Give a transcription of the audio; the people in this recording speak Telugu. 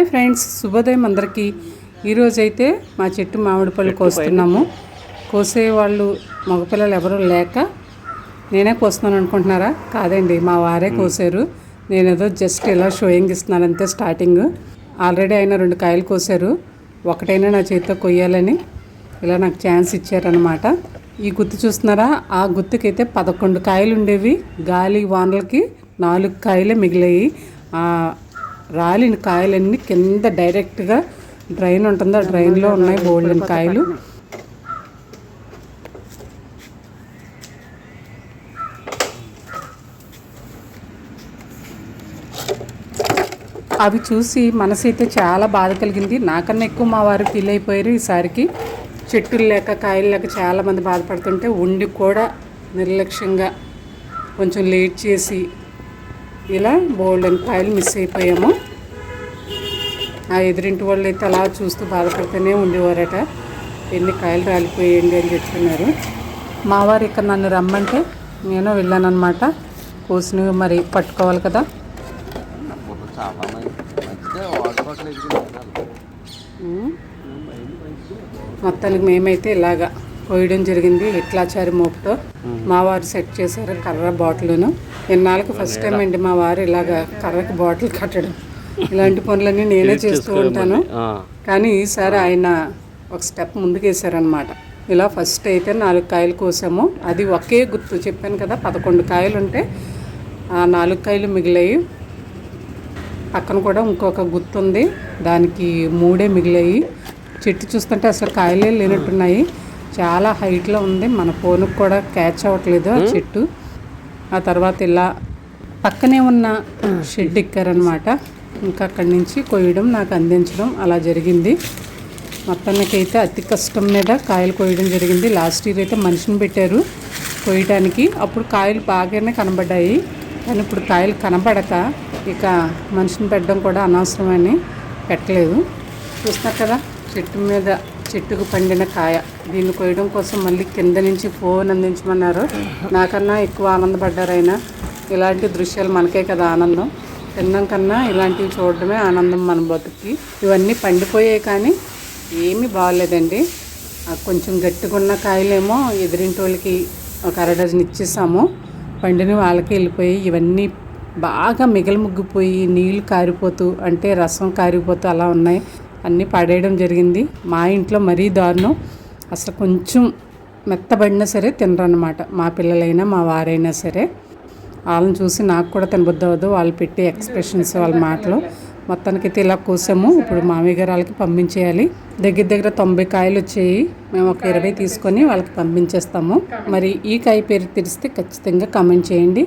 హాయ్ ఫ్రెండ్స్, శుభోదయం అందరికీ. ఈరోజైతే మా చెట్టు మామిడి పళ్ళు కోస్తున్నాము. కోసేవాళ్ళు మగపిల్లలు ఎవరూ లేక నేనే కోస్తున్నాను అనుకుంటున్నారా? కాదండి, మా వారే కోసారు. నేనేదో జస్ట్ ఇలా షోయింగ్ ఇస్తున్నాను అంతే. స్టార్టింగ్ ఆల్రెడీ ఆయన 2 కాయలు కోసారు. ఒకటైనా నా చేతితో కొయ్యాలని ఇలా నాకు ఛాన్స్ ఇచ్చారనమాట. ఈ గుత్తి చూస్తున్నారా? ఆ గుత్తికైతే 11 కాయలు ఉండేవి. గాలి వానలకి 4 కాయలే మిగిలాయి. రాలిన కాయలన్నీ కింద డైరెక్ట్గా డ్రైన్ ఉంటుంది, ఆ డ్రైన్లో ఉన్నాయి బోల్డెన్ కాయలు. అవి చూసి మనసు అయితే చాలా బాధ కలిగింది. నాకన్నా ఎక్కువ మా వారు ఫీల్ అయిపోయారు. ఈసారికి చెట్టులు లేక కాయలు లేక చాలామంది బాధపడుతుంటే ఉండి కూడా నిర్లక్ష్యంగా కొంచెం లేట్ చేసి ఇలా బోల్డెన్ కాయలు మిస్ అయిపోయాము. ఆ ఎదురింటి వాళ్ళు అయితే అలా చూస్తూ బాధపడుతూనే ఉండేవారట. ఎన్ని కాయలు రాలిపోయండి అని చెప్తున్నారు. మా వారు ఇక్కడ నన్ను రమ్మంటే నేను వెళ్ళాను అనమాట. కోసినవి మరి పట్టుకోవాలి కదా. మొత్తానికి మేమైతే ఇలాగా కోయడం జరిగింది. ఇట్లాచారి మోపుతో మా వారు సెట్ చేశారు కర్ర బాటిల్ను. ఎన్నాళ్ళకి ఫస్ట్ టైం అండి మా వారు ఇలాగా కర్రకి బాటిల్ కట్టడం. ఇలాంటి పనులన్నీ నేనే చేస్తూ ఉంటాను, కానీ ఈసారి ఆయన ఒక స్టెప్ ముందుకు వేసారనమాట. ఇలా ఫస్ట్ అయితే 4 కాయలు కోసాము. అది ఒకే గుర్తు చెప్పాను కదా, 11 కాయలు ఉంటే ఆ 4 కాయలు మిగిలాయి. పక్కన కూడా ఇంకొక గుర్తు ఉంది, దానికి 3 మిగిలాయి. చెట్టు చూస్తుంటే అసలు కాయలే లేనట్టున్నాయి. చాలా హైట్లో ఉంది, మన ఫోన్కి కూడా క్యాచ్ అవ్వట్లేదు ఆ చెట్టు. ఆ తర్వాత ఇలా పక్కనే ఉన్న షెడ్ ఎక్కారనమాట. ఇంకా అక్కడి నుంచి కొయ్యడం నాకు అందించడం అలా జరిగింది. మొత్తానికైతే అతి కష్టం మీద కాయలు కొయ్యడం జరిగింది. లాస్ట్ ఇయర్ అయితే మనిషిని పెట్టారు కొయ్యడానికి. అప్పుడు కాయలు బాగానే కనబడ్డాయి, కానీ ఇప్పుడు కాయలు కనబడక ఇక మనిషిని పెట్టడం కూడా అనవసరమని పెట్టలేదు. చూస్తున్నారు కదా, చెట్టుకు పండిన కాయ. దీన్ని కొయ్యడం కోసం మళ్ళీ కింద నుంచి ఫోన్ అందించమన్నారు. నాకన్నా ఎక్కువ ఆనందపడ్డారు ఆయన. ఇలాంటి దృశ్యాలు మనకే కదా ఆనందం. తినడం కన్నా ఇలాంటివి చూడడమే ఆనందం మన బతుకి. ఇవన్నీ పండిపోయాయి కానీ ఏమీ బాగాలేదండి. కొంచెం గట్టిగా ఉన్న కాయలేమో ఎదురింటి వాళ్ళకి ఒక 1/2 డజన్ ఇచ్చేసాము. పండిన వాళ్ళకి వెళ్ళిపోయి ఇవన్నీ బాగా మిగలముగ్గిపోయి నీళ్ళు కారిపోతూ, అంటే రసం కారిపోతూ అలా ఉన్నాయి. అన్నీ పడేయడం జరిగింది. మా ఇంట్లో మరీ దారుణం. అసలు కొంచెం మెత్తబడినా సరే తినరన్నమాట, మా పిల్లలైనా మా వారైనా సరే. వాళ్ళని చూసి నాకు కూడా తినబుద్ధి అవ్వదు, వాళ్ళు పెట్టే ఎక్స్ప్రెషన్స్, వాళ్ళ మాటలు. మొత్తానికైతే ఇలా కోసాము. ఇప్పుడు మామయ్య గారు వాళ్ళకి పంపించేయాలి. దగ్గర 90 కాయలు వచ్చాయి. మేము ఒక 20 తీసుకొని వాళ్ళకి పంపించేస్తాము. మరి ఈ కాయ పేరు తెలిస్తే ఖచ్చితంగా కామెంట్ చేయండి.